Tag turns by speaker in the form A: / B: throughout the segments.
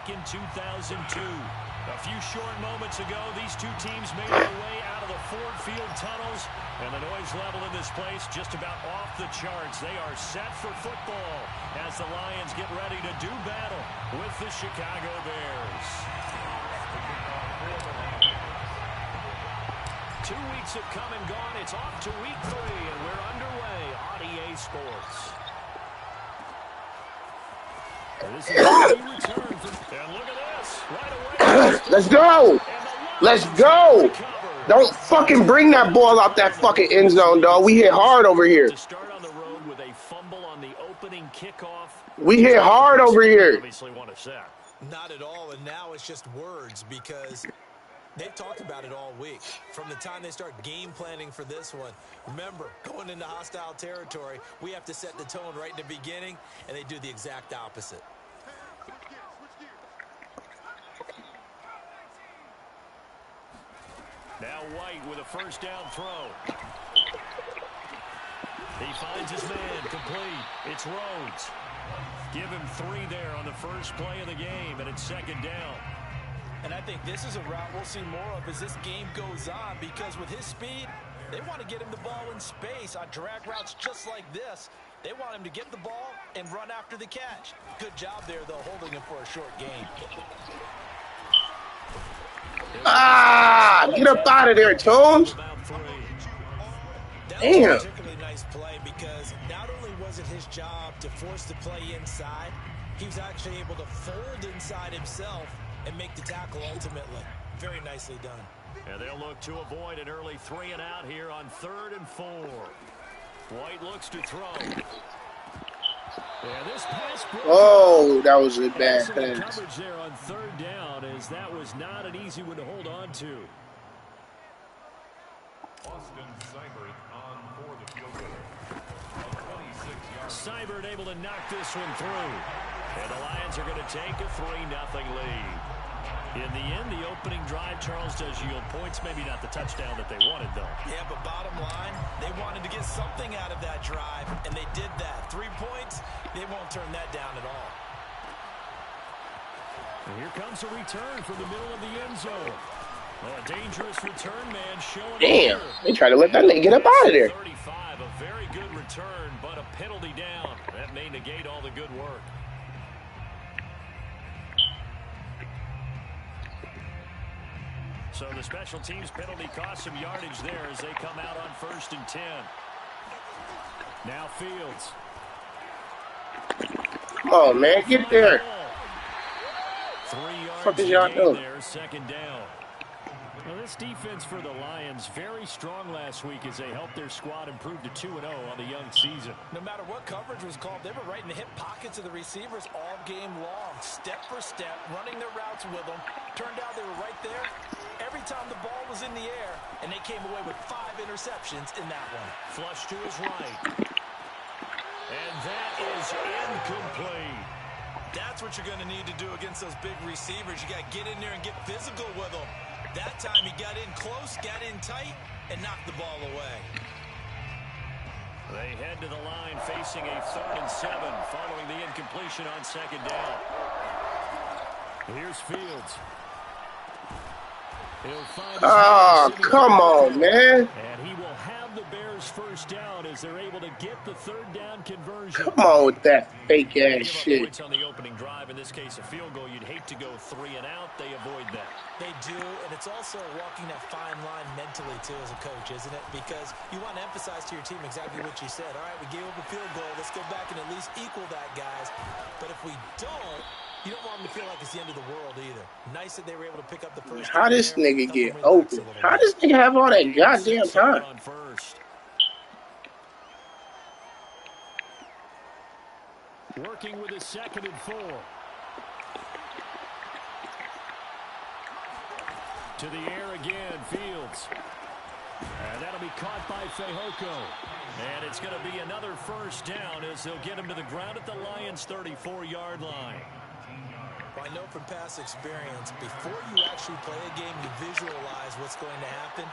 A: back in 2002. A few short moments ago, these two teams made their way out of the Ford Field tunnels, and the noise level in this place just about off the charts. They are set for football as the Lions get ready to do battle with the Chicago Bears. 2 weeks have come and gone. It's off to week 3, and we're underway on EA Sports. This is a return and look at this right away.
B: Let's go. Let's go. Don't fucking bring that ball out that fucking end zone, dog. We hit hard over here.
A: To start on the road with a fumble on the opening kickoff.
B: We hit hard over here.
A: Obviously want a sack.
C: Not at all, and now it's just words because they've talked about it all week. From the time they start game planning for this one. Remember, going into hostile territory, we have to set the tone right in the beginning, and they do the exact opposite.
A: Now White with a first down throw. He finds his man complete. It's Rhodes. Give him 3 there on the first play of the game, and it's second down.
C: And I think this is a route we'll see more of as this game goes on because with his speed, they want to get him the ball in space on drag routes just like this. They want him to get the ball and run after the catch. Good job there, though, holding him for a short game.
B: Ah, get up out of there, Toonz. Damn.
C: That was a particularly nice play because not only was it his job to force the play inside, he was actually able to fold inside himself and make the tackle ultimately. Very nicely done.
A: And they'll look to avoid an early 3 and out here on 3rd and 4. White looks to throw. Yeah, this pass
B: Oh, that was a bad pass.
A: Coverage there on 3rd down, as that was not an easy one to hold on to.
D: Austin Seibert on for the field goal. 26-yard.
A: Seibert able to knock this one through. And the Lions are going to take a 3-0 lead. In the end, the opening drive, Charles, does yield points. Maybe not the touchdown that they wanted, though.
C: Yeah, but bottom line, they wanted to get something out of that drive, and they did that. 3 points, they won't turn that down at all.
A: And here comes a return from the middle of the end zone. Oh, a dangerous return man showing.
B: Damn, they try to let that nigga get up out of there.
A: 35, a very good return, but a penalty down. That may negate all the good work. So the special teams penalty cost some yardage there as they come out on 1st and 10. Now Fields.
B: Come on, man, get there.
A: 3 yards
B: What is y'all doing?
A: there, second down. Well, this defense for the Lions, very strong last week as they helped their squad improve to 2-0 on the young season.
C: No matter what coverage was called, they were right in the hip pockets of the receivers all game long, step for step, running their routes with them. Turned out they were right there every time the ball was in the air, and they came away with 5 interceptions in that one.
A: Flush to his right. And that is incomplete.
C: That's what you're going to need to do against those big receivers. You got to get in there and get physical with them. That time he got in close, got in tight, and knocked the ball away.
A: They head to the line facing a 3rd and 7 following the incompletion on second down. Here's Fields.
B: Oh, come on, man.
A: And he will have the Bears first down as they're able to get the 3rd down conversion.
B: Come on with that fake ass shit.
A: Points on the opening drive. In this case, a field goal. You'd hate to go 3 and out. They avoid that.
C: They do, and it's also walking that fine line mentally, too, as a coach, isn't it? Because you want to emphasize to your team exactly what you said. All right, we gave up a field goal. Let's go back and at least equal that, guys. But if we don't, you don't want them to feel like it's the end of the world either. Nice that they were able to pick up the first.
B: How this nigga get open? How this nigga have all that goddamn time?
A: Working with his 2nd and 4. To the air again, Fields. And that'll be caught by Fehoko. And it's going to be another first down as they'll get him to the ground at the Lions' 34-yard line.
C: Well, I know from past experience, before you actually play a game, you visualize what's going to happen.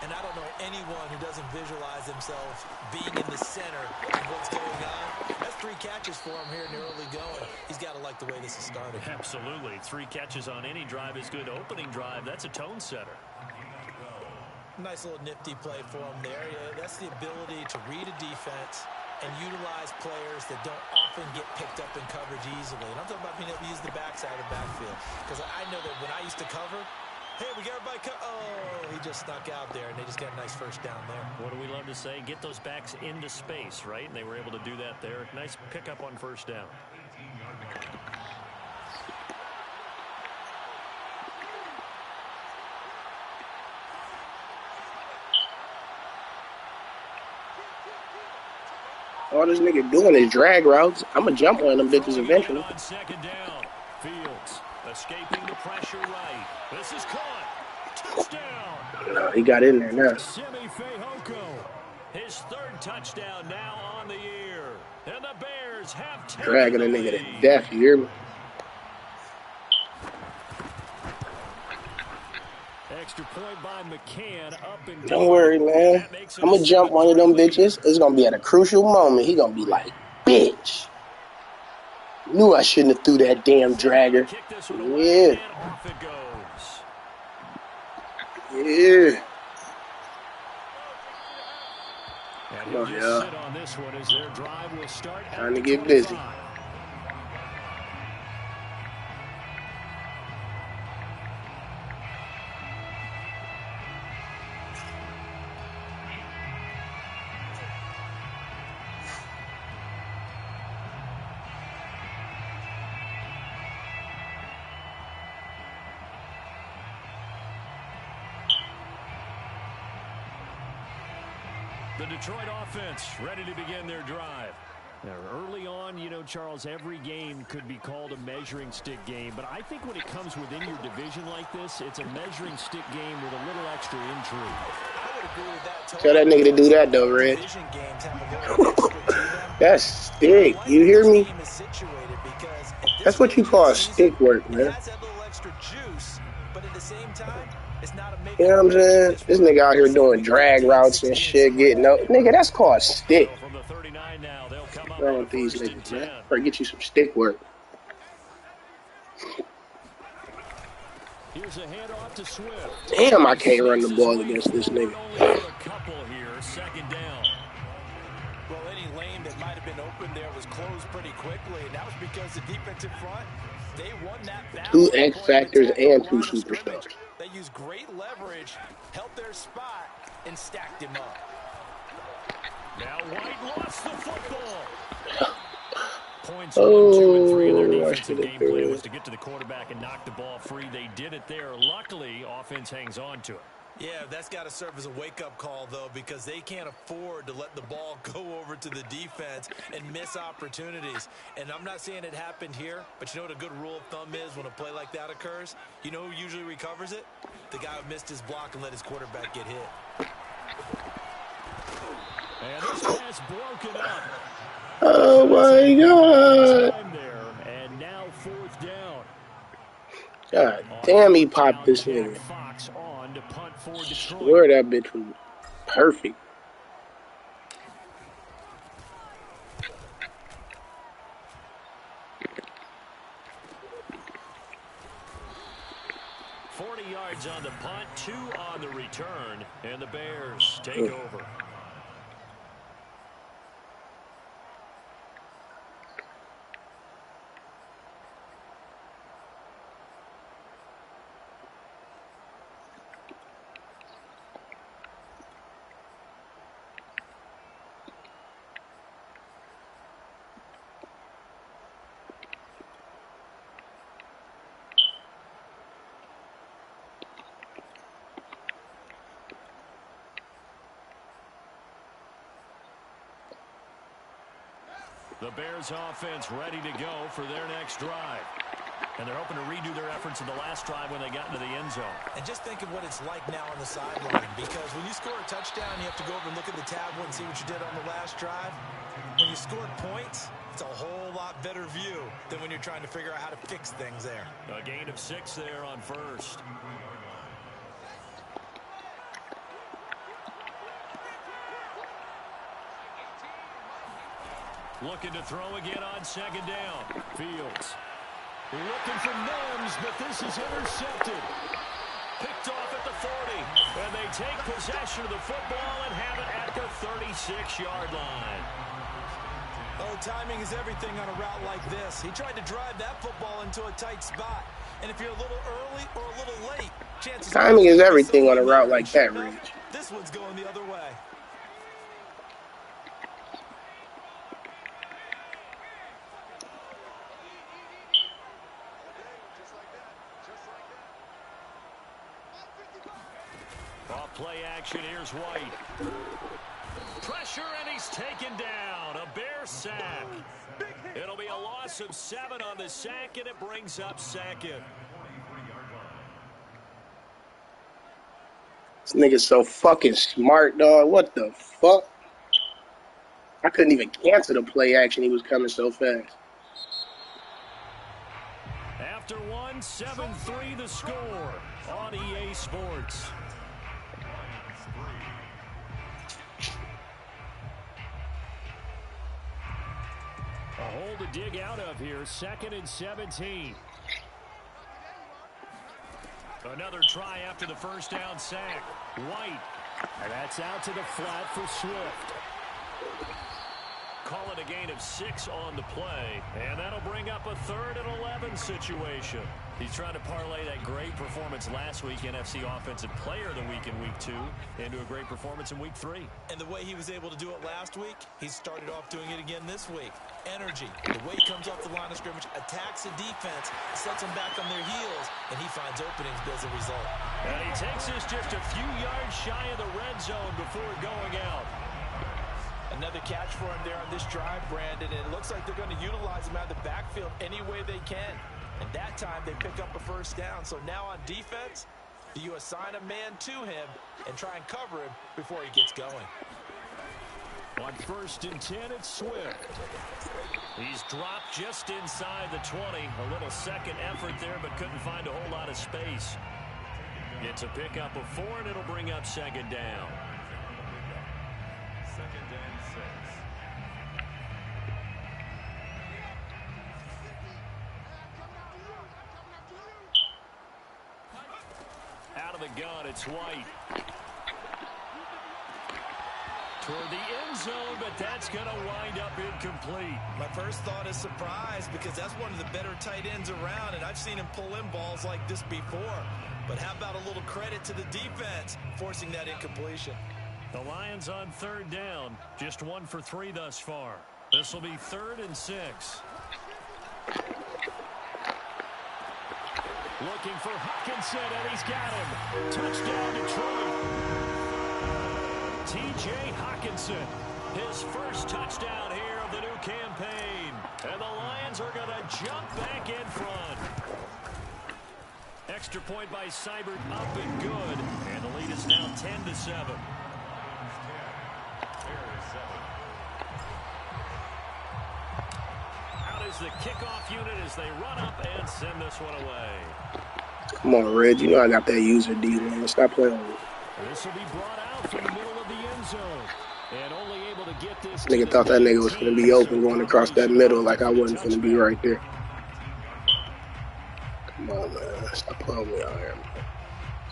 C: And I don't know anyone who doesn't visualize themselves being in the center of what's going on. That's 3 catches for him here in the early going. He's got to like the way this is started.
A: Absolutely. 3 catches on any drive is good. Opening drive, that's a tone setter.
C: Nice little nifty play for him there. Yeah, that's the ability to read a defense and utilize players that don't often get picked up in coverage easily. And I'm talking about being able to use the backside of the backfield. Because I know that when I used to cover, hey, we got everybody oh, he just snuck out there, and they just got a nice first down there.
A: What do we love to say? Get those backs into space, right? And they were able to do that there. Nice pickup on first down.
B: All this nigga doing is drag routes. I'm going to jump on them bitches eventually.
A: On second down. Fields escaping the pressure right. This is caught. Touchdown.
B: No, he got in there now.
A: Simi Fehoko. His 3rd touchdown now on the year. And the Bears have taken
B: Dragging a nigga to death, you hear me?
A: Extra point by McCann up and
B: Don't worry, man. I'm going to jump one of them bitches. It's going to be at a crucial moment. He going to be like, bitch. Knew I shouldn't have threw that damn dragger. Yeah. Yeah. Oh, yeah. Trying to get busy.
A: The Detroit offense ready to begin their drive. Now, early on, you know, Charles, every game could be called a measuring stick game. But I think when it comes within your division like this, it's a measuring stick game with a little extra intrigue.
C: I would agree with that totally.
B: Tell that nigga to do that, though, Red. That's stick. You hear me? That's what you call stick work, man. You know what I'm saying? This nigga out here doing drag routes and shit, getting up. Nigga, that's called stick. What's wrong with these niggas, man? Or get you some stick work. Damn, I can't run the ball against this nigga.
C: Well, any lane that might have been open there was closed pretty quickly, and that was because the defensive front, they won that battle.
B: 2 X factors and 2 superstars.
C: They used great leverage, held their spot, and stacked him up.
A: Now White lost the football. Points 1, 2, and 3 in their defensive game plan was to get to the quarterback and knock the ball free. They did it there. Luckily, offense hangs on to it.
C: Yeah, that's got to serve as a wake-up call, though, because they can't afford to let the ball go over to the defense and miss opportunities. And I'm not saying it happened here, but you know what a good rule of thumb is when a play like that occurs? You know who usually recovers it? The guy who missed his block and let his quarterback get hit.
A: And this pass broken up.
B: Oh, my God.
A: And now 4th down.
B: God damn, he popped this nigga. Swear that bitch was perfect.
A: Yards on the punt, 2 on the return, and the Bears take over. The Bears offense ready to go for their next drive. And they're hoping to redo their efforts in the last drive when they got into the end zone.
C: And just think of what it's like now on the sideline, because when you score a touchdown, you have to go over and look at the tablet and see what you did on the last drive. When when you score points, it's a whole lot better view than when you're trying to figure out how to fix things there.
A: A gain of 6 there on first. Looking to throw again on second down. Fields looking for Mims, but this is intercepted. Picked off at the 40. And they take possession of the football and have it at the 36-yard line.
C: Oh, timing is everything on a route like this. He tried to drive that football into a tight spot. And if you're a little early or a little late, chances
B: timing is everything on a route like that, Reach.
C: This one's going the other way.
A: Off play action, here's White. Pressure, and he's taken down. A Bear sack. It'll be a loss of 7 on the sack, and it brings up second.
B: This nigga's so fucking smart, dog. What the fuck? I couldn't even cancel the play action. He was coming so fast.
A: After 1, 7-3 the score on EA Sports. A hole to dig out of here. 2nd and 17. Another try after the first down sack. White. And that's out to the flat for Swift. Call it a gain of 6 on the play. And that'll bring up a 3rd and 11 situation. He's trying to parlay that great performance last week, NFC Offensive Player of the Week in Week 2, into a great performance in Week 3.
C: And the way he was able to do it last week, he started off doing it again this week. Energy, the way he comes off the line of scrimmage, attacks the defense, sets them back on their heels, and he finds openings as a result.
A: And he takes us just a few yards shy of the red zone before going out.
C: Another catch for him there on this drive, Brandon, and it looks like they're going to utilize him out of the backfield any way they can. And that time they pick up a first down. So now on defense, you assign a man to him and try and cover him before he gets going.
A: On 1st and 10, it's Swift. He's dropped just inside the 20. A little second effort there, but couldn't find a whole lot of space. It's a pickup of 4, and it'll bring up second down.
D: 2nd and 6.
A: Out of the gun, it's White. Toward the end zone, but that's going to wind up incomplete.
C: My first thought is surprise, because that's one of the better tight ends around, and I've seen him pull in balls like this before. But how about a little credit to the defense forcing that incompletion?
A: The Lions on 3rd down, just 1 for 3 thus far. This will be 3rd and 6. Looking for Hawkinson, and he's got him. Touchdown, Detroit. T.J. Hawkinson, his first touchdown here of the new campaign. And the Lions are going to jump back in front. Extra point by Seibert, up and good. And the lead is now 10-7. Out is the kickoff unit as they run up and send this one away.
B: Come on, Red. You know I got that user D, man. Stop playing with me.
A: This will be brought out from the middle of the end zone. And only able to get this.
B: Nigga thought that nigga was going to be open going across that middle like I wasn't going to be right there. Come on, man. Stop playing with me out here, man.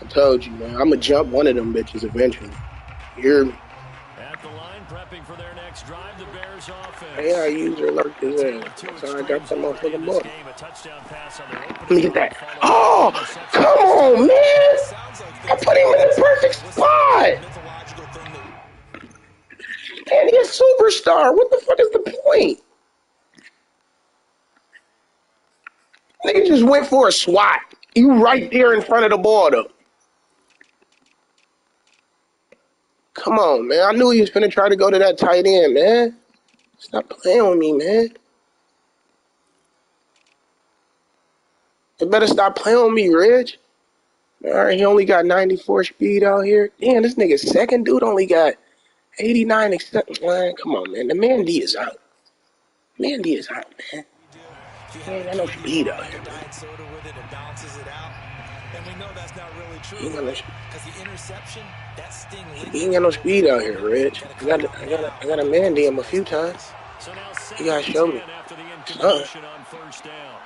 B: I told you, man. I'm going to jump one of them bitches eventually. You hear me?
A: At the line, prepping for their next drive, the Bears offense.
B: Yeah, I user alert his ass. So I got that motherfucking ball. Let me get that. Oh, come on, man. I put him in the perfect spot. Man, he's a superstar. What the fuck is the point? Nigga just went for a swat. You right there in front of the ball, though. Come on, man. I knew he was finna try to go to that tight end, man. Stop playing with me, man. You better stop playing with me, Reg. All right, he only got 94 speed out here. Damn, this nigga's second dude only got 89. Man, come on, man. The man D is out. Mandy is hot, man. He ain't got no speed out here, man.
C: Soda with it, it balances it out. And we know that's not really true,
B: He
C: because the interception, that sting
B: ain't got no speed out here, Rich. I got a Mandy him a few times.
A: So now
B: You gotta
A: 2nd and
B: show
A: 10
B: me.
A: after the
B: Son.
A: incompletion on first down.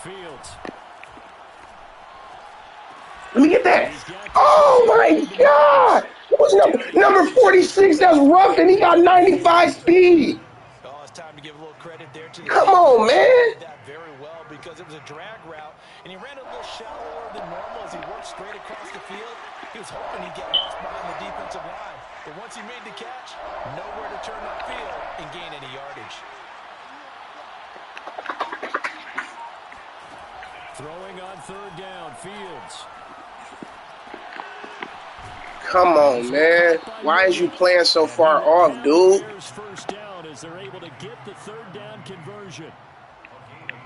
A: Fields.
B: Let me get that. Oh my God! What's number 46? That's rough, and he got 95 speed.
C: Oh, it's time to give a little credit there to the
B: Come on, man.
C: He did that very well because it was a drag route, and he ran a little shallower than normal as he worked straight across the field. He was hoping he'd get lost behind the defensive line, but once he made the catch, nowhere to turn upfield and gain any yardage.
A: Throwing on third down, Fields.
B: Come on, man. Why is you playing so far off, dude?
A: First down as they're able to get the third down conversion.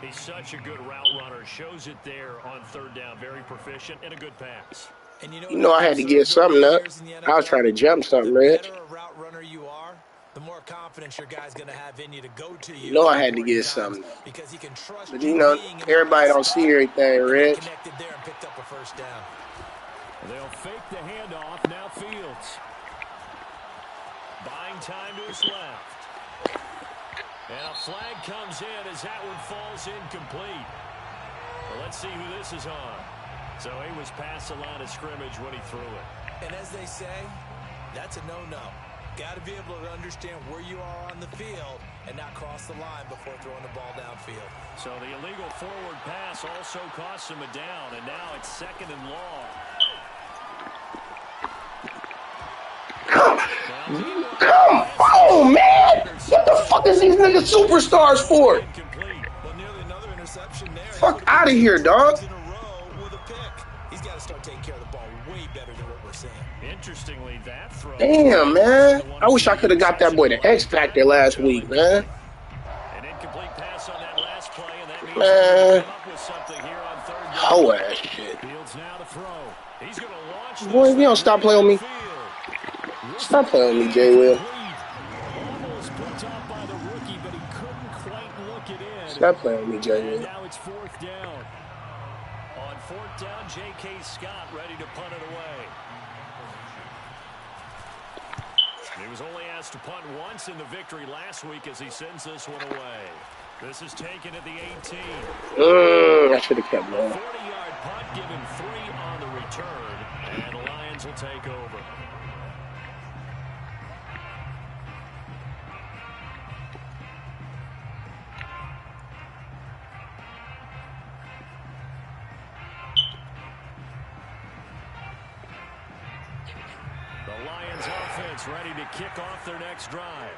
A: He's such a good route runner. Shows it there on third down. Very proficient and a good pass.
C: And
B: You know I had to get something up. I was trying to jump something, Rich.
C: The better a route runner you are, the more confidence your guy's going to have in you to go to you.
B: You know I had to get something up.
C: Because he can trust
B: But you know, everybody don't see everything, Rich.
C: Connected there and picked up a first down.
A: They'll fake the handoff. Now Fields. Buying time to his left. And a flag comes in as that one falls incomplete. Well, let's see who this is on. So he was past the line of scrimmage when he threw it.
C: And as they say, that's a no-no. Got to be able to understand where you are on the field and not cross the line before throwing the ball downfield. So the illegal forward pass also costs him a down, and now it's 2nd and long.
B: Come on, man! What the fuck is these niggas superstars for?
C: Well, nearly another interception there.
B: Fuck out of here, dog.
C: He's got to start taking care of the ball way better than what we're seeing.
A: Interestingly, that throw.
B: Damn, man. I wish I could have got that boy the X Factor last week, man.
A: An incomplete pass on that last play, and that means
B: Man.
A: come up with something here on third down.
B: Whole ass shit.
A: Fields now to throw. He's going to launch.
B: Boy, if you don't stop playing with me. Stop playing with me, J. Will.
A: Almost picked off by the rookie, but he couldn't quite look it in.
B: Stop playing with me, J.
A: And
B: Will.
A: now it's 4th down. On 4th down, J.K. Scott ready to punt it away. He was only asked to punt once in the victory last week as he sends this one away. This is taken at the 18.
B: I should have kept going.
A: 40-yard punt, given 3 on the return, and the Lions will take over. The Lions offense ready to kick off their next drive.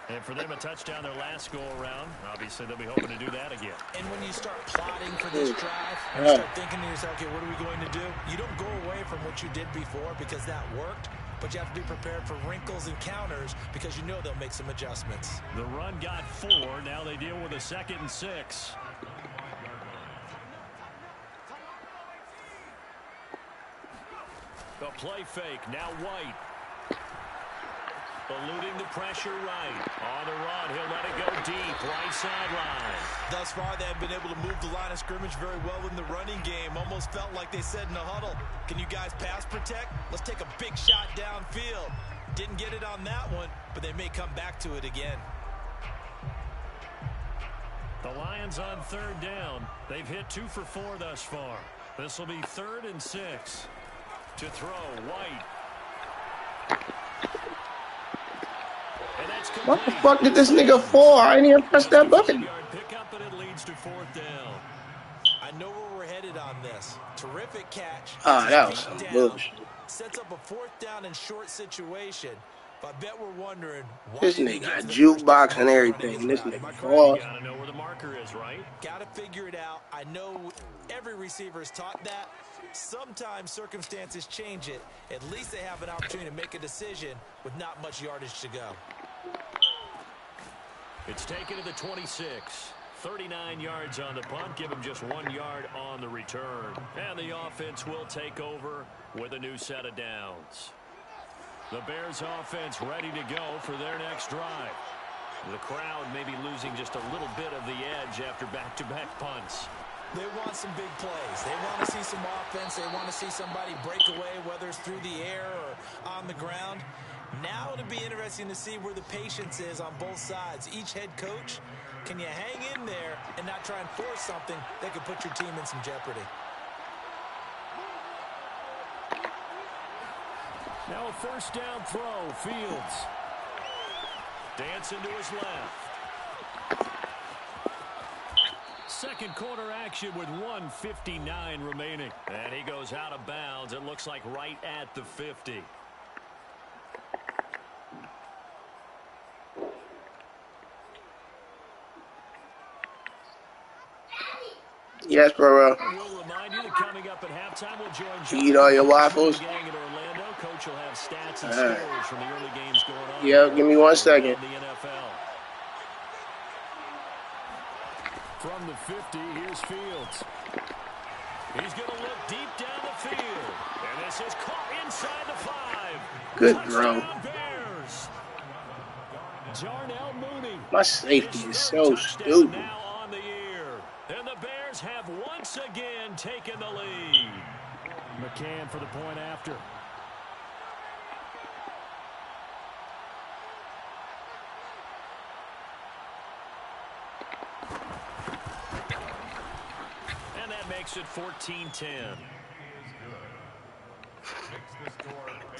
A: And for them, a touchdown their last go-around. Obviously, they'll be hoping to do that again.
C: And when you start plotting for this drive, and you start thinking to yourself, okay, what are we going to do? You don't go away from what you did before because that worked, but you have to be prepared for wrinkles and counters because you know they'll make some adjustments.
A: The run got 4. Now they deal with a 2nd and 6. The play fake. Now White. Eluding the pressure right. On the run, he'll let it go deep. Right sideline.
C: Thus far, they have been able to move the line of scrimmage very well in the running game. Almost felt like they said in the huddle, can you guys pass protect? Let's take a big shot downfield. Didn't get it on that one, but they may come back to it again.
A: The Lions on 3rd down. They've hit 2 for 4 thus far. This will be 3rd and 6. To throw, White.
B: What the fuck did this nigga fall? I didn't even press that button.
A: Pickup, but it leads to 4th down.
C: I know where we're headed on this. Terrific catch.
B: That was some bullshit.
C: Sets up a 4th down and short situation. But I bet we're wondering why
B: this nigga got jukebox and everything. This nigga fall.
A: Gotta know where the marker is, right?
C: Gotta figure it out. I know every receiver is taught that. Sometimes circumstances change it. At least they have an opportunity to make a decision with not much yardage to go.
A: It's taken to the 26. 39 yards on the punt. Give him just 1 yard on the return. And the offense will take over with a new set of downs. The Bears offense ready to go for their next drive. The crowd maybe losing just a little bit of the edge after back-to-back punts.
C: They want some big plays. They want to see some offense. They want to see somebody break away, whether it's through the air or on the ground. Now it'll be interesting to see where the patience is on both sides. Each head coach, can you hang in there and not try and force something that could put your team in some jeopardy?
A: Now a first down throw, Fields. Dancing to his left. Second quarter action with 1:59 remaining. And he goes out of bounds. It looks like right at the 50.
B: Yes, bro.
A: We'll remind you that coming up at halftime, we'll join
B: Eat all your waffles.
A: gang in Orlando. Coach will have stats and scores from the early games going on.
B: Yeah, give me 1 second.
A: The NFL. From the 50, here's Fields. He's going to look deep down the field. And this is caught inside the 5.
B: Good
A: Touchdown,
B: throw.
A: Bears. Jarnell Mooney.
B: My safety is so
A: Touchdown
B: stupid.
A: now on the year. And the Bears have once again taken the lead. McCann for the point after. And that makes it 14-10.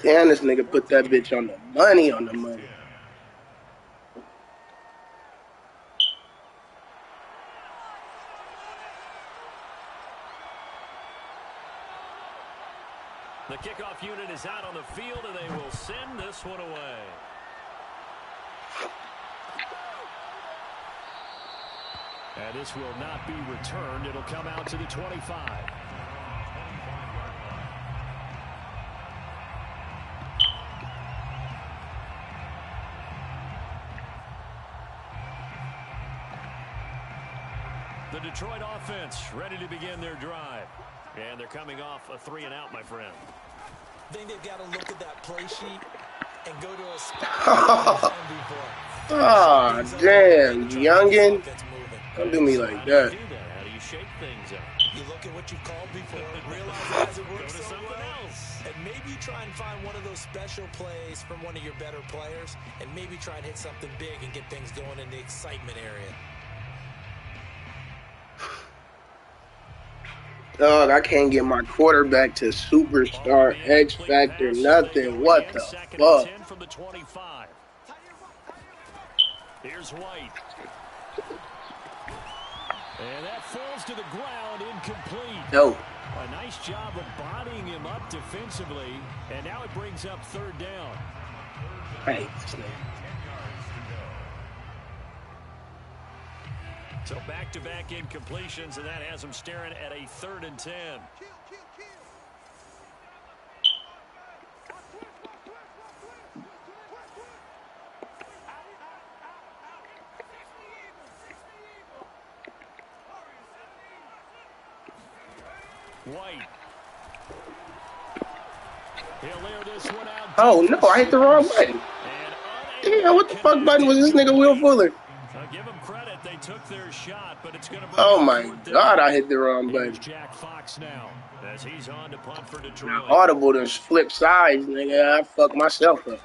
B: Damn, this nigga put that bitch on the money,
A: The kickoff unit is out on the field, and they will send this one away. And this will not be returned. It'll come out to the 25. The Detroit offense ready to begin their drive. And they're coming off a 3-and-out, my friend.
C: I think they've got to look at that play sheet and go to a spot.
B: Oh, damn, youngin. Don't do me like that.
A: How do you shake things up?
C: You look at what you've called before, realize it hasn't worked so well, and maybe try and find one of those special plays from one of your better players, and maybe try and hit something big and get things going in the excitement area.
B: Dog, I can't get my quarterback to superstar, X Factor, nothing. What the fuck?
A: From the 25. Here's White. And that falls to the ground, incomplete.
B: No.
A: A nice job of bodying him up defensively, and now it brings up third down.
B: I hate this nigga.
A: So back-to-back incompletions, and that has him staring at a 3rd and 10. White. He'll layer this one out.
B: Oh, no, I hit the wrong button. Damn, what the fuck button was this nigga Will Fuller?
A: Give them credit, they took their shot, but it's going to.
B: Oh my God, I hit the wrong button.
A: Jack Fox now, as he's on to punt for Detroit.
B: Audible to flip sides, nigga. I fucked myself up.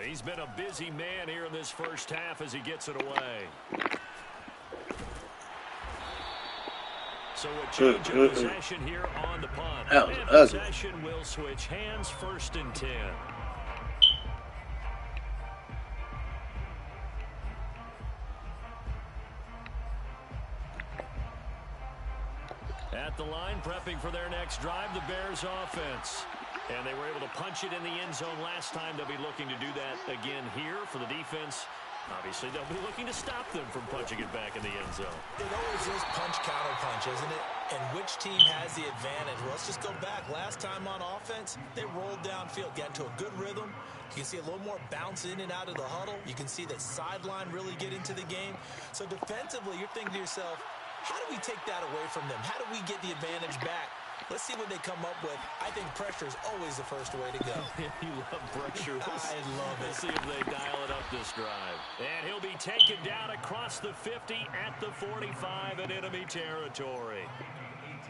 A: He's been a busy man here in this first half as he gets it away. So a change of possession here on the punt. And possession will switch hands, 1st and 10. At the line, prepping for their next drive, the Bears offense. And they were able to punch it in the end zone last time. They'll be looking to do that again here for the defense. Obviously, they'll be looking to stop them from punching it back in the end zone.
C: It always is punch, counter punch, isn't it? And which team has the advantage? Well, let's just go back. Last time on offense, they rolled downfield, got into a good rhythm. You can see a little more bounce in and out of the huddle. You can see the sideline really get into the game. So defensively, you're thinking to yourself, how do we take that away from them? How do we get the advantage back Let's see what they come up with. I think pressure is always the first way to go.
A: You love pressure.
C: I love it.
A: Let's see if they dial it up this drive. And he'll be taken down across the 50 at the 45 in enemy territory.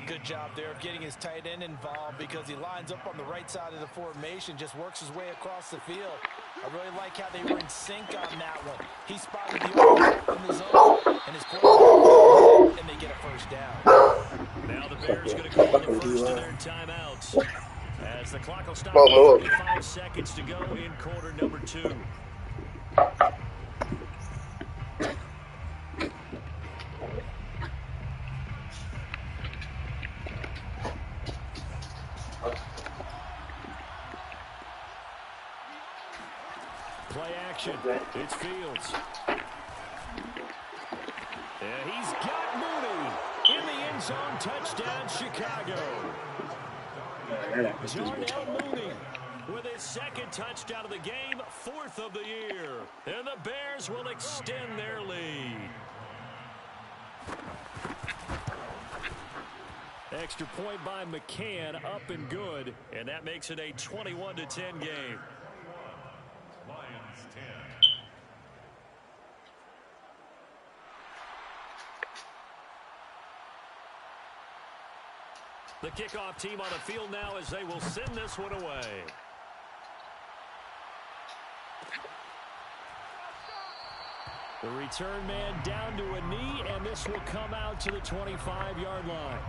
C: Good job there of getting his tight end involved because he lines up on the right side of the formation, just works his way across the field. I really like how they were in sync on that one. He spotted the open in the zone, and his quarterback, and they get a first down.
A: Now the Bears going to call the first of their timeouts as the clock will stop with 35 seconds to go in quarter number 2. Play action. It's Fields. And he's got Mooney in the end zone. Touchdown, Chicago. Darnell Mooney with his second touchdown of the game, 4th of the year. And the Bears will extend their lead. Extra point by McCann, up and good. And that makes it a 21-10 game.
D: Lions 10.
A: The kickoff team on the field now as they will send this one away. The return man down to a knee, and this will come out to the 25-yard line.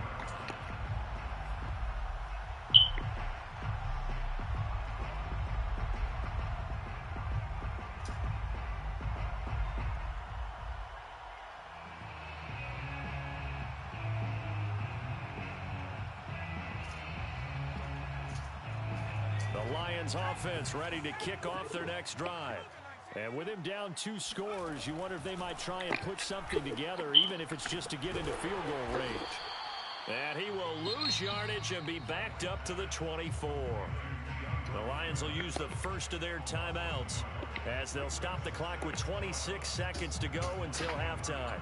A: The Lions offense ready to kick off their next drive. And with him down 2 scores, you wonder if they might try and put something together, even if it's just to get into field goal range. And he will lose yardage and be backed up to the 24. The Lions will use the first of their timeouts as they'll stop the clock with 26 seconds to go until halftime.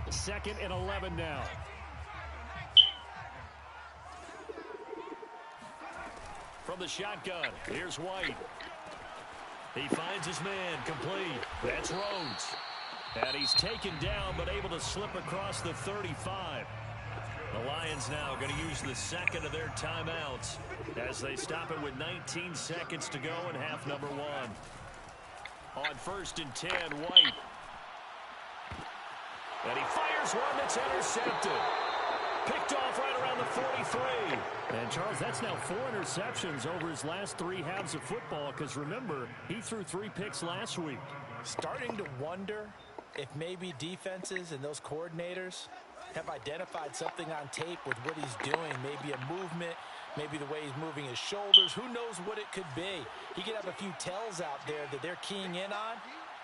A: Second and 11 now. From the shotgun, here's White. He finds his man, complete. That's Rhodes. And he's taken down, but able to slip across the 35. The Lions now going to use the second of their timeouts as they stop it with 19 seconds to go in half number 1. On 1st and 10, White. And he fires one that's intercepted. Picked off right around the 43. And, Charles, that's now 4 interceptions over his last 3 halves of football because, remember, he threw 3 picks last week.
C: Starting to wonder if maybe defenses and those coordinators have identified something on tape with what he's doing. Maybe a movement, maybe the way he's moving his shoulders. Who knows what it could be? He could have a few tells out there that they're keying in on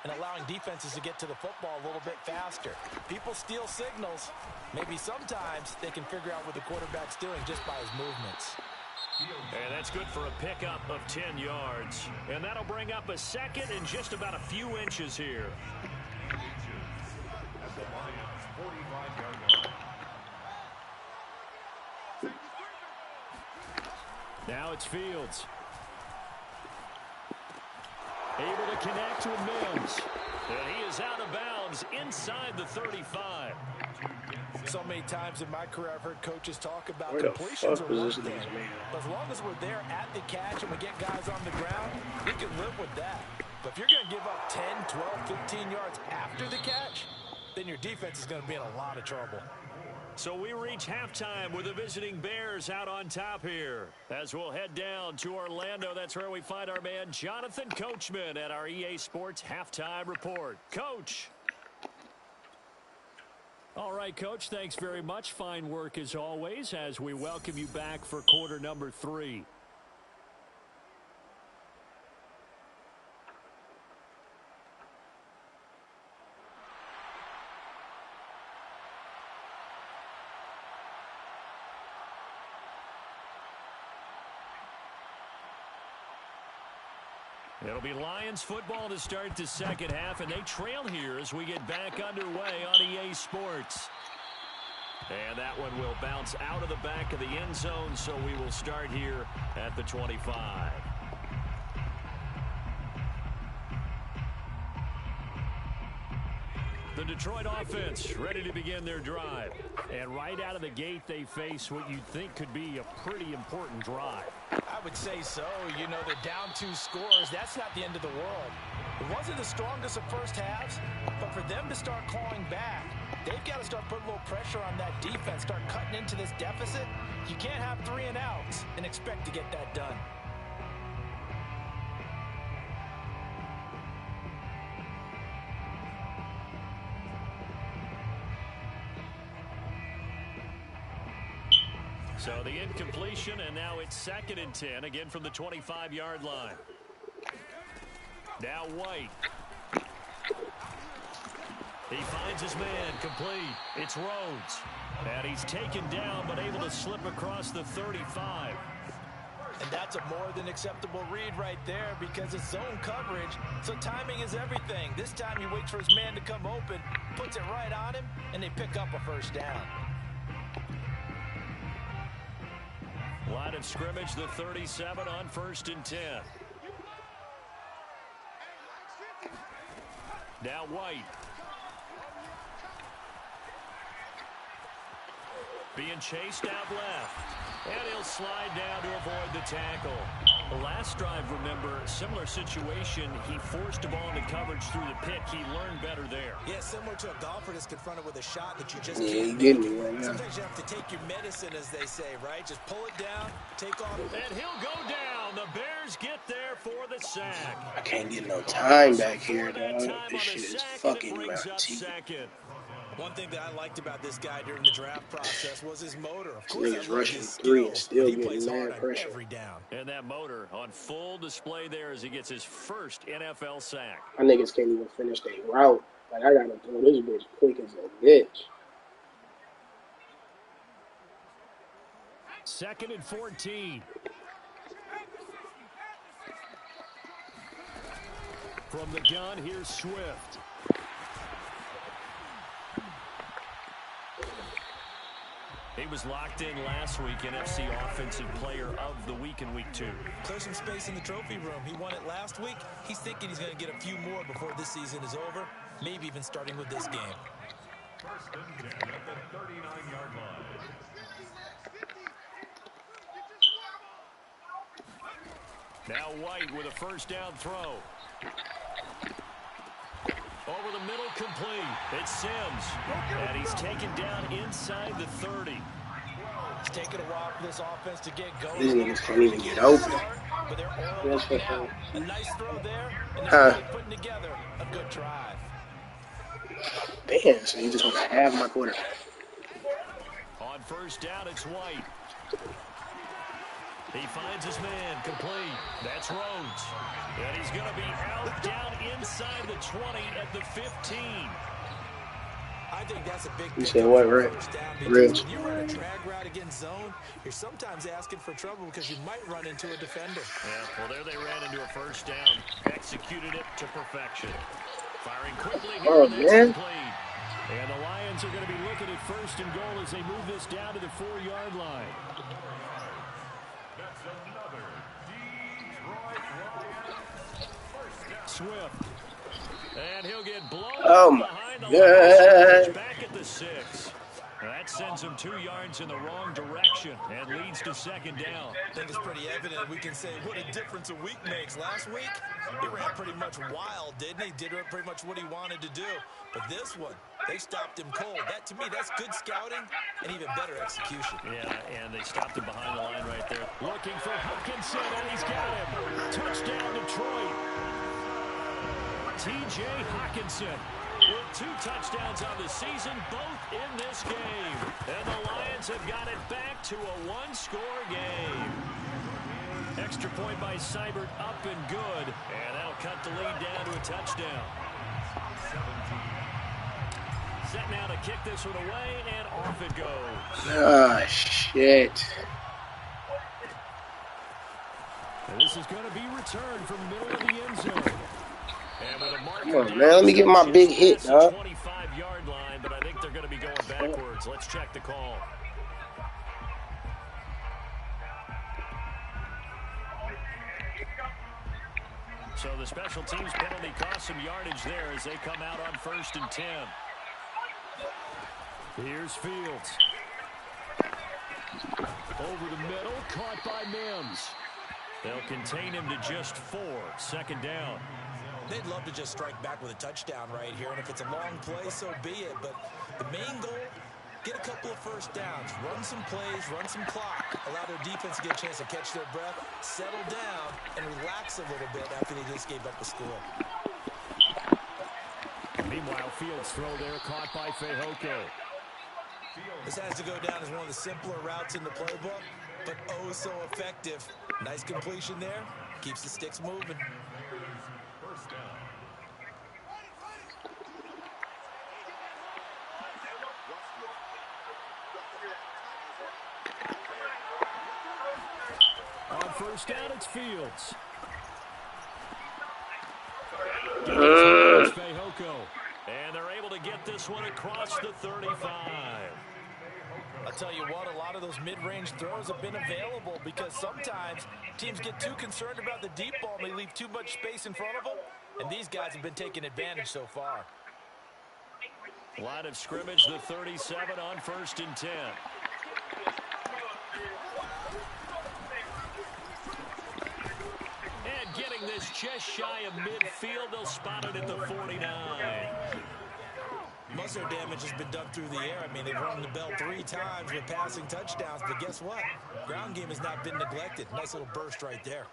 C: and allowing defenses to get to the football a little bit faster. People steal signals. Maybe sometimes they can figure out what the quarterback's doing just by his movements.
A: And that's good for a pickup of 10 yards. And that'll bring up a second and just about a few inches here.
D: At the Lions 45-yard line.
A: Now it's Fields. Able to connect with Mims. And he is out of bounds inside the 35.
C: So many times in my career I've heard coaches talk about
B: Where the
C: completions
B: fuck
C: are one
B: position
C: thing.
B: is, man?
C: But as long as we're there at the catch and we get guys on the ground, we can live with that. But if you're going to give up 10, 12, 15 yards after the catch, then your defense is going to be in a lot of trouble.
A: So we reach halftime with the visiting Bears out on top here. As we'll head down to Orlando, that's where we find our man Jonathan Coachman at our EA Sports Halftime Report. Coach. All right, Coach, thanks very much. Fine work as always as we welcome you back for quarter number 3. It'll be Lions football to start the second half, and they trail here as we get back underway on EA Sports. And that one will bounce out of the back of the end zone, so we will start here at the 25. The Detroit offense ready to begin their drive. And right out of the gate, they face what you'd think could be a pretty important drive.
C: I would say so. You know, they're down 2 scores. That's not the end of the world. It wasn't the strongest of first halves, but for them to start clawing back, they've got to start putting a little pressure on that defense, start cutting into this deficit. You can't have 3 and outs and expect to get that done.
A: So the incompletion, and now it's 2nd and 10, again from the 25-yard line. Now White. He finds his man, complete. It's Rhodes. And he's taken down, but able to slip across the 35.
C: And that's a more than acceptable read right there because it's zone coverage, so timing is everything. This time he waits for his man to come open, puts it right on him, and they pick up a first down.
A: Line of scrimmage, the 37 on 1st and 10. Now White. Being chased out left. And he'll slide down to avoid the tackle. The last drive, remember, similar situation. He forced the ball into coverage through the pick. He learned better there.
C: Yeah, similar to a golfer that's confronted with a shot that you just
B: can't
C: make.
B: Me right now.
C: Sometimes you have to take your medicine, as they say, right? Just pull it down, take off.
A: And he'll go down. The Bears get there for the sack.
B: I can't get no time back here, dog. This shit is fucking my teeth.
C: One thing that I liked about this guy during the draft process was his motor. Of course,
B: niggas rushing 3 and still getting mad pressure.
C: Every down.
A: And that motor on full display there as he gets his first NFL sack.
B: My niggas can't even finish their route. Like, I gotta throw this bitch quick as a bitch.
A: 2nd and 14. From the gun, here's Swift. He was locked in last week, NFC Offensive Player of the Week in Week 2.
C: Clear some space in the trophy room. He won it last week. He's thinking he's going to get a few more before this season is over, maybe even starting with this game.
D: 1st and 10 at the 39-yard line.
A: Now White with a first down throw. Over the middle, complete. It's Sims. And he's taken down inside the 30.
C: It's taken a while for this offense to get going.
B: These niggas can't even get open.
C: But they're all out. A nice throw there, and they're really putting together a good drive.
B: Damn, so you just want to have my quarterback.
A: On 1st down, it's White. He finds his man, complete. That's Rhodes. And he's going to be out down inside the 20 at the 15.
C: I think that's a big
B: You said what, right? Rich.
C: When you run a drag route against zone, you're sometimes asking for trouble because you might run into a defender.
A: Yeah, well, there they ran into a first down. Executed it to perfection. Firing quickly here, and that's complete. And the Lions are going to be looking at 1st and goal as they move this down to the 4-yard line.
D: That's another Detroit Lions first down.
A: Swift. And he'll get blown behind the line. Back at the 6. That sends him 2 yards in the wrong direction and leads to 2nd down.
C: I think it's pretty evident. We can say what a difference a week makes. Last week, he ran pretty much wild, didn't he? Did pretty much what he wanted to do. But this one, they stopped him cold. That, to me, that's good scouting and even better execution. Yeah, and they stopped him behind the line right there.
A: Looking for Hutchinson, and he's got him. Touchdown, Detroit. T.J. Hockenson with 2 touchdowns on the season, both in this game. And the Lions have got it back to a 1-score game. Extra point by Seibert, up and good. And that'll cut the lead down to a touchdown. 17. Set now to kick this one away, and off it goes.
B: Ah, shit.
A: This is going to be returned from the middle of the end zone. And with a
B: Come on, man. Let me get my big hit, dog.
A: 25-yard line, but I think they're going to be going backwards. Let's check the call. So the special teams penalty cost some yardage there as they come out on 1st and 10. Here's Fields. Over the middle, caught by Mims. They'll contain him to just 4. 2nd down.
C: They'd love to just strike back with a touchdown right here, and if it's a long play, so be it. But the main goal, get a couple of first downs, run some plays, run some clock, allow their defense to get a chance to catch their breath, settle down, and relax a little bit after they just gave up the score.
A: Meanwhile, Fields' throw there caught by Fehoko.
C: This has to go down as one of the simpler routes in the playbook, but oh so effective. Nice completion there. Keeps the sticks moving.
D: First down.
A: On 1st down, it's Fields. Fehoko. And they're able to get this one across the 35.
C: I'll tell you what, a lot of those mid-range throws have been available because sometimes teams get too concerned about the deep ball and they leave too much space in front of them, and these guys have been taking advantage so far.
A: Line of scrimmage, the 37 on 1st and 10. And getting this just shy of midfield, they'll spot it at the 49.
C: Muscle damage has been done through the air. I mean, they've rung the bell 3 times with passing touchdowns, but guess what? Ground game has not been neglected. Nice little burst right there.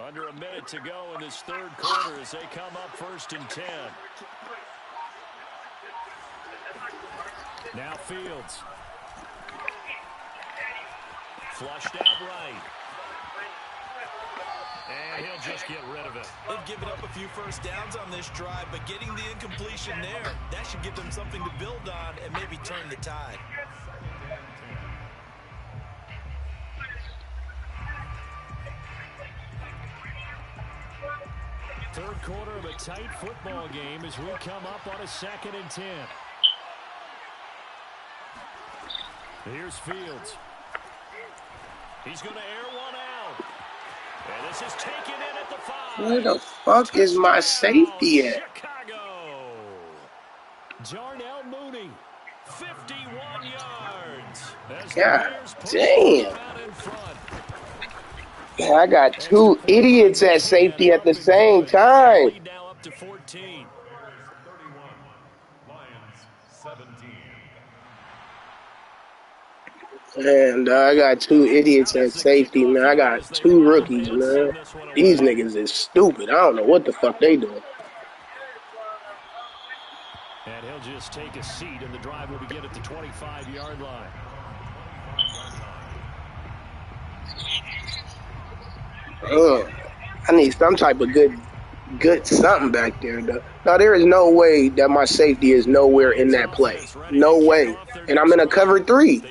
A: Under a minute to go in this 3rd quarter as they come up 1st and 10. Now Fields. Flushed out right. And he'll just get rid of it.
C: They've given up a few first downs on this drive, but getting the incompletion there, that should give them something to build on and maybe turn the tide.
A: Third quarter of a tight football game as we come up on a 2nd and 10. Here's Fields. He's going to air one out. And this is taken in at the 5.
B: Where the fuck is my safety at?
A: Chicago. Darnell Mooney, 51 yards.
B: God damn. I got 2 idiots at safety at the same time.
A: Now up to 14.
D: 31. Lions 17.
B: And I got 2 idiots at safety, man. I got 2 rookies, man. These niggas is stupid. I don't know what the fuck they doing.
A: And he'll just take a seat, and the drive will begin at the 25-yard line.
B: I need some type of good something back there, though. No, there is no way that my safety is nowhere in that play. No way. And I'm in a cover 3.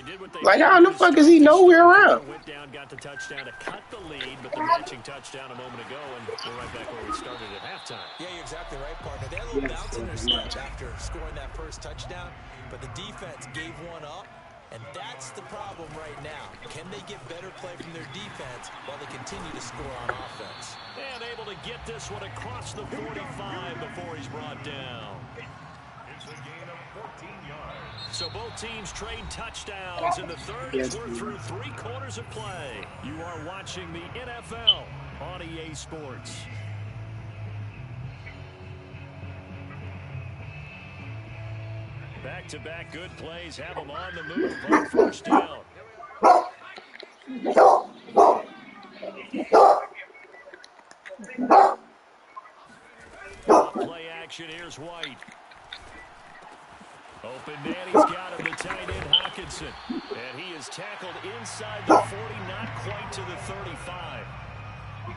B: Like, how the fuck is he nowhere around?
A: Went down, got the touchdown to cut the lead, but the matching touchdown a moment ago, and we're right back where we started at halftime.
C: Yeah, you're exactly right, partner. They had a little bounce in their step after scoring that first touchdown, but the defense gave one up, and that's the problem right now. Can they get better play from their defense while they continue to score on offense?
A: And able to get this one across the 45 before he's brought down.
D: It's a gain of 14 yards.
A: So both teams trade touchdowns in the third as we're through 3 quarters of play. You are watching the NFL on EA Sports. Back-to-back good plays have them on the move on 1st down. Play action, here's White. Open man, he's got him, the tight end Hawkinson. And he is tackled inside the 40, not quite to the 35.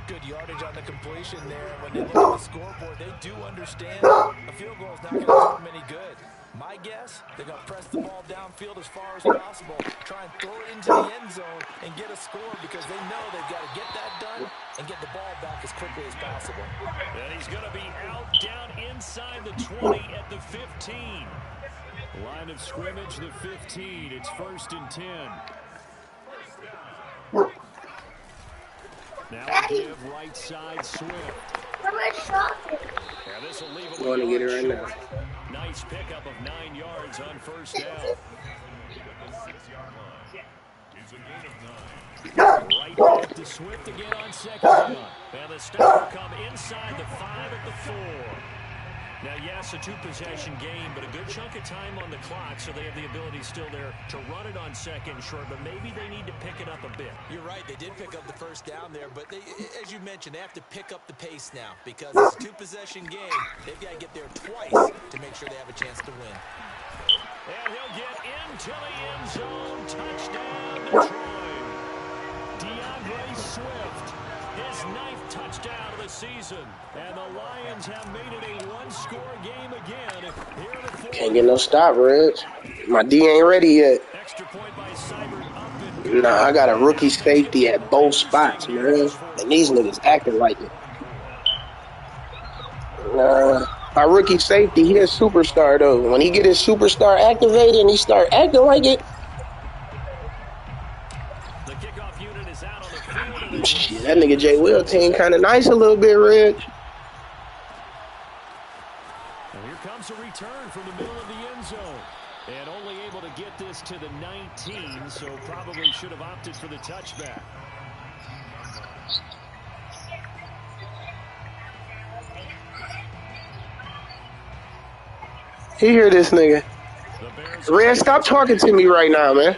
C: Good yardage on the completion there. When they look at the scoreboard, they do understand a field goal is not going to do them any good. My guess, they're going to press the ball downfield as far as possible, try and throw it into the end zone and get a score because they know they've got to get that done and get the ball back as quickly as possible.
A: And he's going to be out down inside the 20 at the 15. Line of scrimmage, the 15. It's 1st and 10. Now we give right side Swift. Yeah, this will leave him
B: Want to get it right
A: short.
B: now.
A: Nice pickup of 9 yards on 1st down. Right back to Swift again on 2nd down. And the stop will come inside the 5 at the 4. Now, yes, a 2-possession game, but a good chunk of time on the clock, so they have the ability still there to run it on 2nd and short, but maybe they need to pick it up a bit.
C: You're right. They did pick up the 1st down there, but they, as you mentioned, they have to pick up the pace now because it's a 2-possession game. They've got to get there twice to make sure they have a chance to win.
A: And he'll get into the end zone. Touchdown, Detroit. DeAndre Swift, his 9th touchdown of the season. And the Lions have made it a 1-score game again. Here in the 4th.
B: Can't get no stop, Reds. My D ain't ready yet.
A: Extra point by Seibert up and
B: Nah, I got a rookie safety at both spots, man. And these niggas acting like it. My rookie safety, he a superstar, though. When he get his superstar activated and he start acting like it,
A: the kickoff unit is out on the field.
B: shit, that nigga Jay Will team kind of nice a little bit, Reg.
A: And here comes a return from the middle of the end zone. And only able to get this to the 19, so probably should have opted for the touchback.
B: You hear this nigga? Red, stop talking to me right now, man.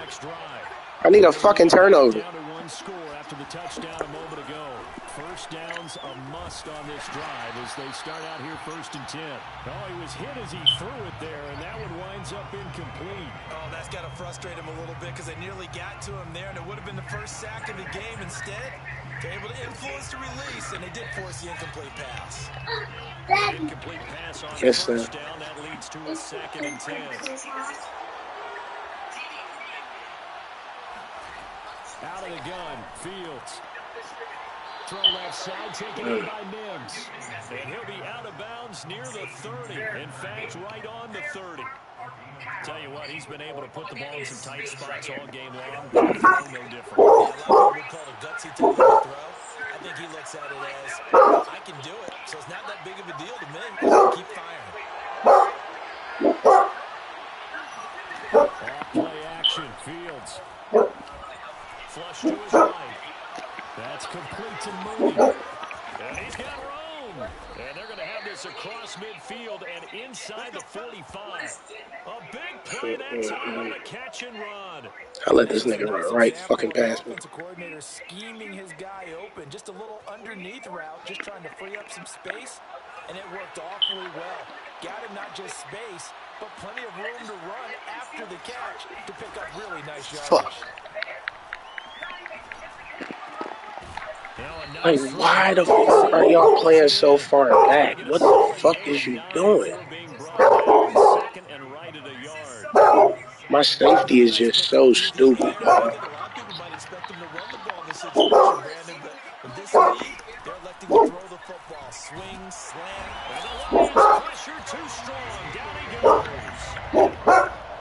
B: I need a fucking turnover.
A: Down to 1 score after the touchdown a moment ago. 1st down's a must on this drive as they start out here 1st and 10. Oh, he was hit as he threw it there, and that one winds up incomplete.
C: Oh, that's got to frustrate him a little bit because they nearly got to him there, and it would have been the 1st sack of the game. Instead, they're able to influence the release, and they did force the incomplete pass.
A: Incomplete pass on
B: Yes, sir.
A: 1st down. That leads to a 2nd and 10. Out of the gun, Fields. Throw left side, taken in by Mims. And he'll be out of bounds near the 30. In fact, right on the 30. Tell you what, he's been able to put the ball in some tight spots all game long. But no different.
C: Yeah, a lot of people would call it a gutsy type of throw. I think he looks at it as, I can do it, so it's not that big of a deal to me. Keep firing.
A: Off play action, Fields. Flush to his right. That's complete to Mooney. And he's got room. And they're going to have this across midfield and inside the 45. A big play that time on the catch and run.
B: I let this nigga run right fucking past me.
C: Offensive coordinator scheming his guy open. Just a little underneath route, just trying to free up some space. And it worked awfully well. Got him not just space, but plenty of room to run after the catch to pick up really nice yardage.
B: Fuck. Like, why the fuck are y'all playing so far back? What the fuck is you doing? My safety is just so stupid, dog.
C: A lot of people might expect him to run the ball in this situation, Brandon, but with this lead, they're electing to throw the football. Swing, slam.
A: And the Lions pressure too strong. Down he goes.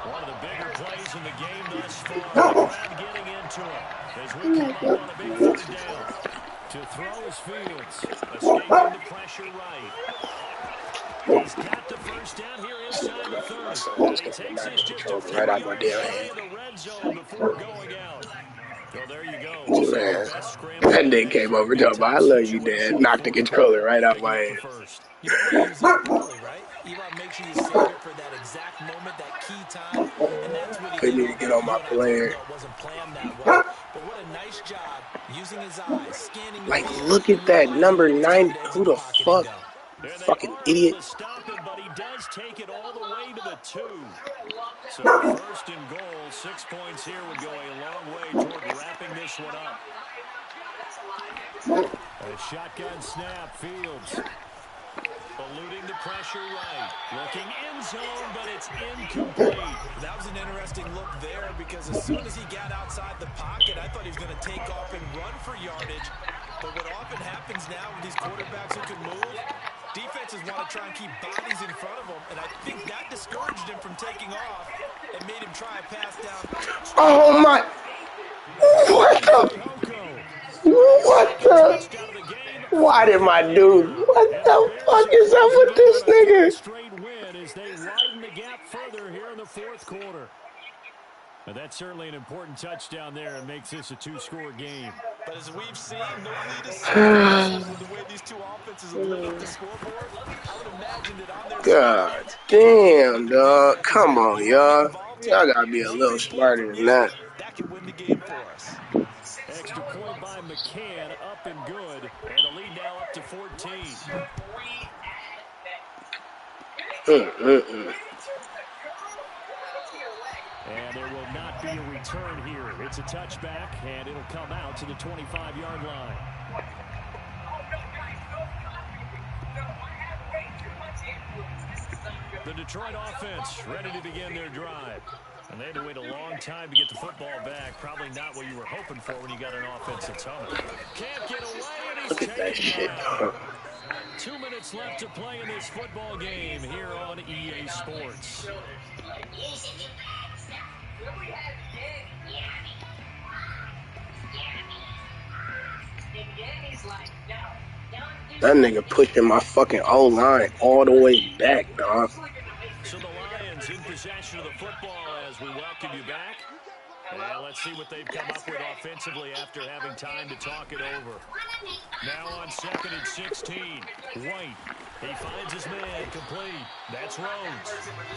A: One of the bigger plays in the game thus far. The crowd getting into it as we come up on a big 3rd down. To throw his Fields. Escaping the pressure right. He's got the 1st down here inside the 30. And he takes this just a few
B: Right out my
A: yards
B: damn
A: shy
B: hand.
A: of the red zone before going out. Well, there you go.
B: Man, that nigga came over and told me, I love you, Dad. Knocked the controller right out my hand.
C: You want to use it early, right? You want to make sure you save it for that exact moment, that key time. And that's what he
B: Couldn't even get on my player.
C: It wasn't planned that way. But what a nice job using his eyes, scanning.
B: Like, look at that number 9. Who the fuck? Fucking idiot.
A: Stop him, but he does take it all the way to the 2. So 1st and goal, 6 points here would go a long way toward wrapping this one up. A shotgun snap, Fields. Eluding the pressure right. Looking in zone, but it's incomplete.
C: That was an interesting look there because as soon as he got outside the pocket, I thought he was going to take off and run for yardage. But what often happens now with these quarterbacks who can move, defenses want to try and keep bodies in front of them, and I think that discouraged him from taking off and made him try a pass down.
B: Oh, my. What the? What the? Why did my dude? What the fuck is up with this nigga?
A: Straight win as they widen the gap further here in the fourth quarter. And that's certainly an important touchdown there and makes this a two-score game.
C: But as we've seen, no lead is safe. With the way these two offenses have lit up the scoreboard, I would imagine that on their
B: God damn, dog. Come on, y'all. Y'all gotta be a little smarter than that.
C: That could win the game for us.
A: Extra point by McCann, up and good. And the lead now up to 14. And there will not be a return here. It's a touchback, and it'll come out to the 25-yard line. The Detroit offense ready to begin their drive. And they had to wait a long time to get the football back. Probably not what you were hoping for when you got an offense that's humming. Can't get away, and he's taken down. 2 minutes left to play in this football game here on EA Sports.
B: That nigga pushing my fucking O-line all the way back, dog.
A: So the Lions in possession of the football as we welcome you back. And let's see what they've come up with offensively after having time to talk it over. Now on 2nd and 16. White. He finds his man complete. That's Rhodes.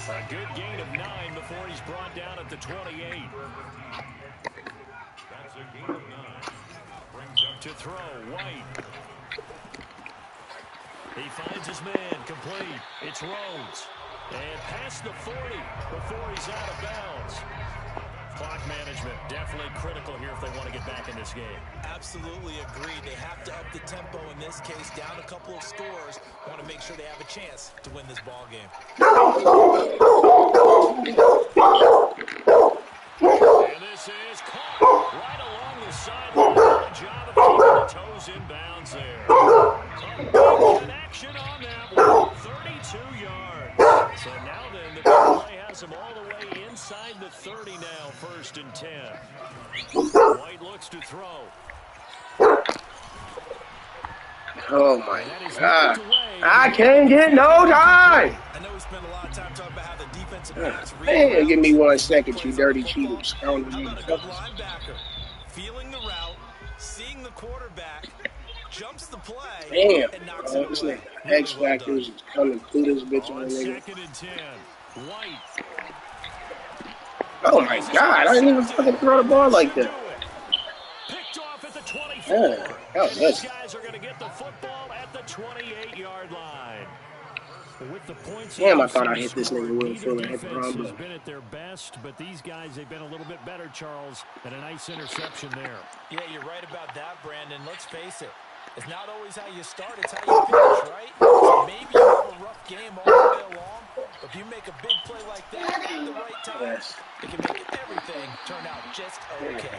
A: A good gain of 9 before he's brought down at the 28.
D: That's a gain of 9.
A: Brings up to throw. White. He finds his man complete. It's Rhodes. And past the 40 before he's out of bounds. Clock management definitely critical here if they want to get back in this game.
C: Absolutely agreed. They have to up the tempo in this case, down a couple of scores. Want to make sure they have a chance to win this ball game.
A: And this is caught right along the sideline. Good job of keeping the toes in bounds there. Connection on that one. 32 yards. So now then, the play has him all the way inside the 30 now, 1st and 10. White looks to throw.
B: Oh my God. I can't get no time.
C: I know we spent a lot of time talking about how the defensive backs
B: Man, give me 1 second, you dirty cheaters.
C: How about a good linebacker? Feeling the route, seeing the quarterback, jumps the play,
B: Damn,
C: and knocks
B: bro.
C: it
B: This
C: away.
B: nigga X Factors is coming through this bitch on
A: On
B: nigga.
A: 2nd and 10. White.
B: Oh my God, I didn't even fucking throw the ball like that.
A: Picked off at the 24.
B: Yeah, that was
A: These
B: good.
A: guys are going to get the football at the 28-yard line. With the points
B: Damn, I thought I hit this nigga with a
A: neither
B: full and hit the
A: defense
B: wrong
A: has
B: button.
A: been at their best, but these guys, they've been a little bit better, Charles, and a nice interception there.
C: Yeah, you're right about that, Brandon. Let's face it. It's not always how you start, it's how you finish, right? So maybe you have a rough game all the way along, but if you make a big play like that at the right time, it can make everything turn out just okay.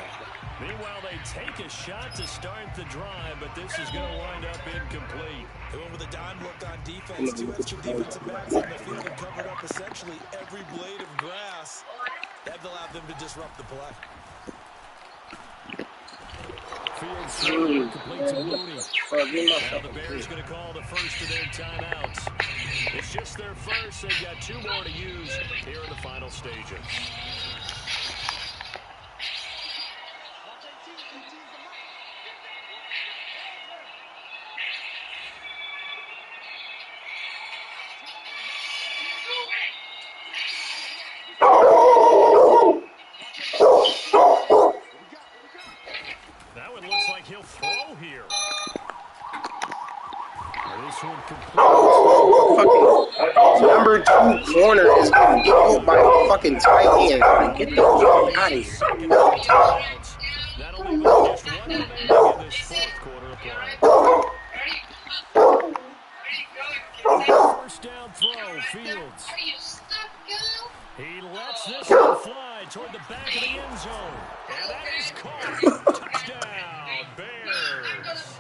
A: Meanwhile, they take a shot to start the drive, but this is going to wind up incomplete.
C: They went with a dime look on defense. 2 extra defensive backs on the field and covered up essentially every blade of grass. That allowed them to disrupt the play.
A: Fields through, complete to Mooney. Now the Bears going to call the first of their timeouts. It's just their first. They've got 2 more to use here in the final stages. That one looks like he'll throw here. This one
B: Fucking number 2 corner is getting killed by a fucking tight end. Like, get the fuck out of here.
A: That'll leave us just 1 remaining in this fourth quarter. throw, Fields. He lets this one fly toward the back of the end zone. And that is caught. Touchdown, Bears.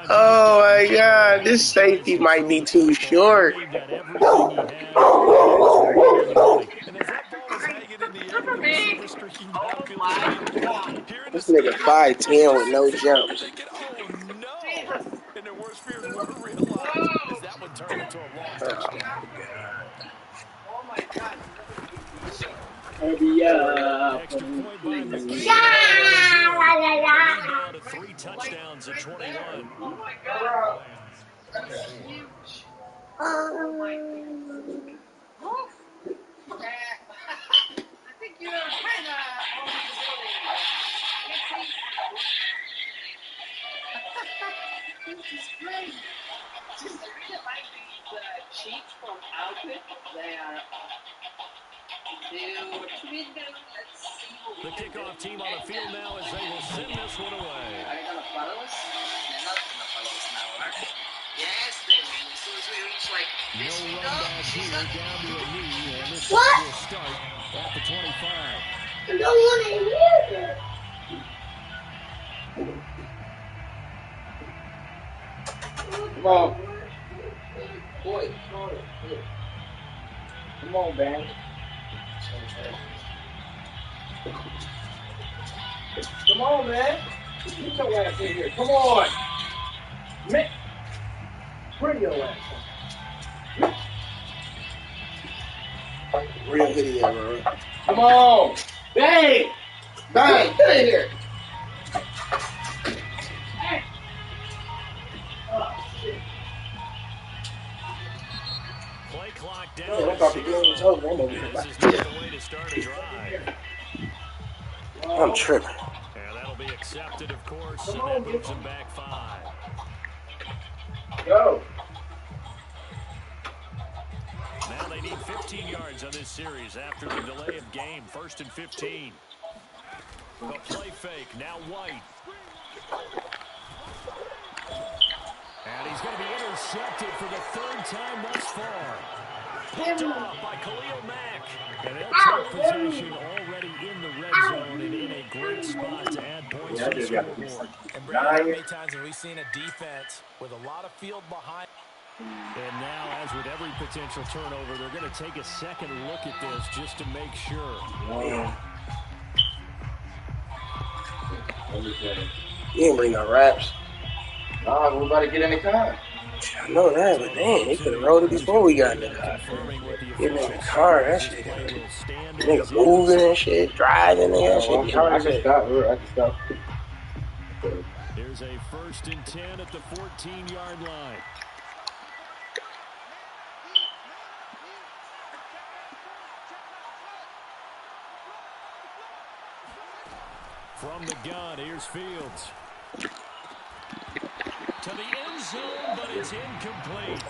B: Oh, my God. This safety might be too short.
A: And as that ball was hanging in the air with the receiver streaking downfield,
B: This nigga 5'10" with no jumps.
A: thinking, oh no! And their worst fears were realized as that one turned into a long touchdown.
E: Oh my God.
A: Extra point by McKee. Down to 3 touchdowns at 21.
E: Oh my God. That's huge. Oh my God. I think you're kind of over the building. This is great. Just I really like the cheeks from outfit. They are.
A: The kickoff team on the field now as they will send this one away.
E: Are you gonna follow us? They're not gonna follow us now, are they? Yes, they will. As soon as we reach like this,
A: no run back here, down to a knee, and this
B: What?
A: will start at the 25.
B: I don't want to hear that.
F: Come on. Boy, come on, man. Come on, man. Get your ass in here. Come on. Man. Bring your ass in.
B: Real video, bro.
F: Come on. Bang.
B: Bang, get in here.
A: Play clock down.
B: I thought the game was over. I'm over here.
A: This is not the way to start a drive.
B: I'm tripping.
A: And that'll be accepted, of course, and that moves them back 5.
F: Go.
A: Now they need 15 yards on this series after the delay of game. 1st and 15. The play fake, now White. And he's going to be intercepted for the 3rd time thus far. Picked off by Khalil Mack. And they'll take possession already in the red zone and in a great spot to add points to the scoreboard.
C: And Brady, how many times have we seen a defense with a lot of field behind?
A: And now, as with every potential turnover, they're going to take a second look at this just to make sure.
B: Man. You didn't bring no wraps.
F: Nah, we're about to get in the car.
B: I know that, but damn, they could have rolled it before we got in the car. Getting in the car, that shit. Nigga moving and shit, driving and that shit. Be hard as shit.
F: I can stop.
A: There's a 1st and 10 at the 14-yard line. From the gun, here's Fields. To the end zone, but it's incomplete.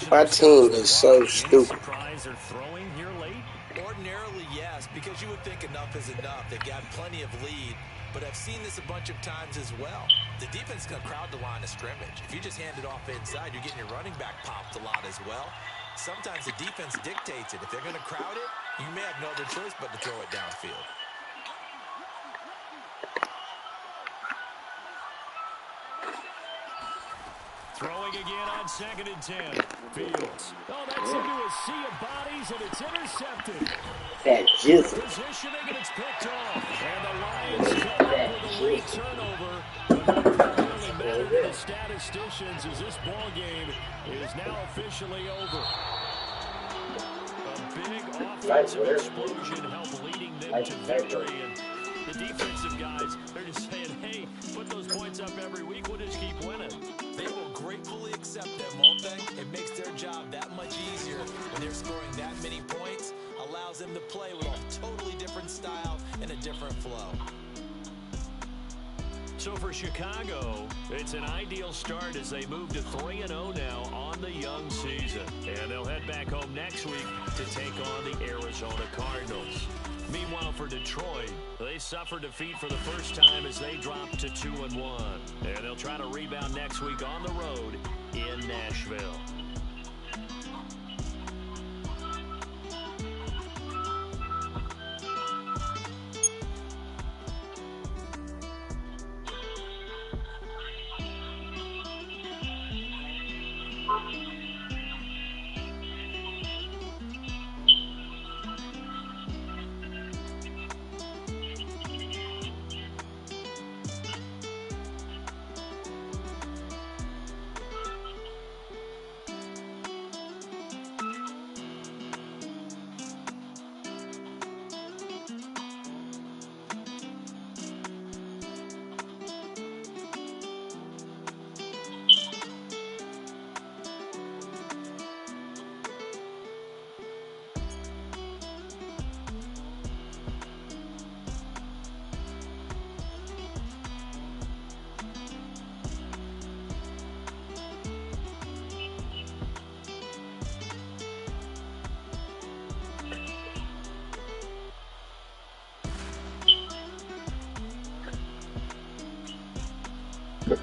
B: My team is so stupid.
A: Surprise they're throwing here late?
C: Ordinarily, yes, because you would think enough is enough. They've got plenty of lead, but I've seen this a bunch of times as well. The defense is going to crowd the line of scrimmage. If you just hand it off inside, you're getting your running back popped a lot as well. Sometimes the defense dictates it. If they're going to crowd it, you may have no other choice but to throw it downfield.
A: Throwing again on 2nd and 10. Fields. Oh, that's into a sea of bodies, and it's intercepted.
B: That jizzle.
A: Positioning, and it's picked off. And the Lions come up with a late turnover. But that really mattered to the statisticians as this ball game is now officially over. A big offensive explosion helped leading them to victory. And the defensive guys, they're just saying, hey, put those points up every week. We'll just keep winning.
C: They will gratefully accept them, won't they? It makes their job that much easier when they're scoring that many points. Allows them to play with a totally different style and a different flow.
A: So for Chicago, it's an ideal start as they move to 3-0 now on the young season. And they'll head back home next week to take on the Arizona Cardinals. Meanwhile, for Detroit, they suffered defeat for the first time as they dropped to 2-1. And they'll try to rebound next week on the road in Nashville.
G: Oh,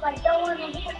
G: like don't want to hear.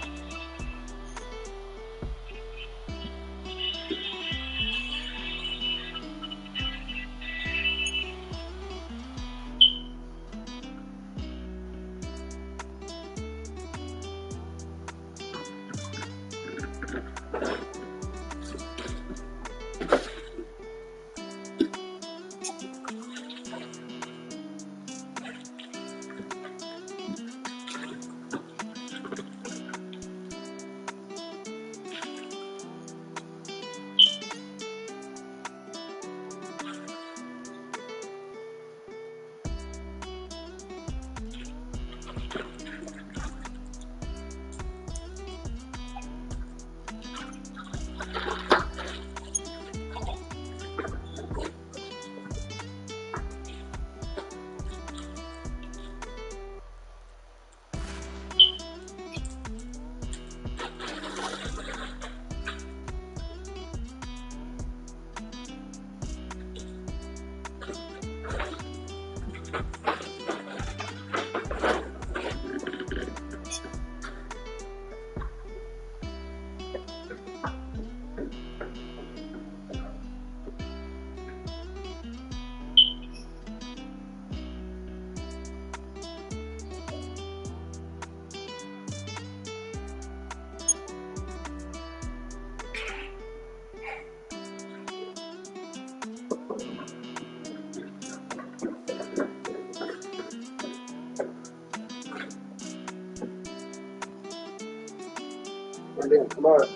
B: And then come on.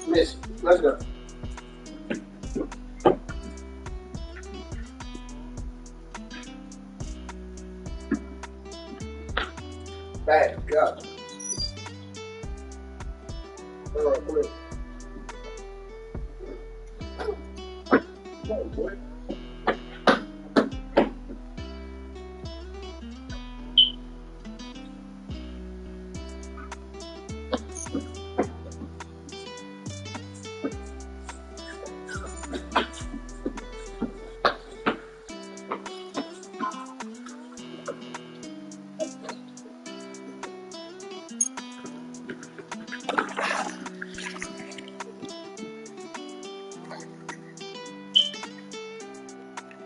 B: Miss, let's go. Back up. All right, come here.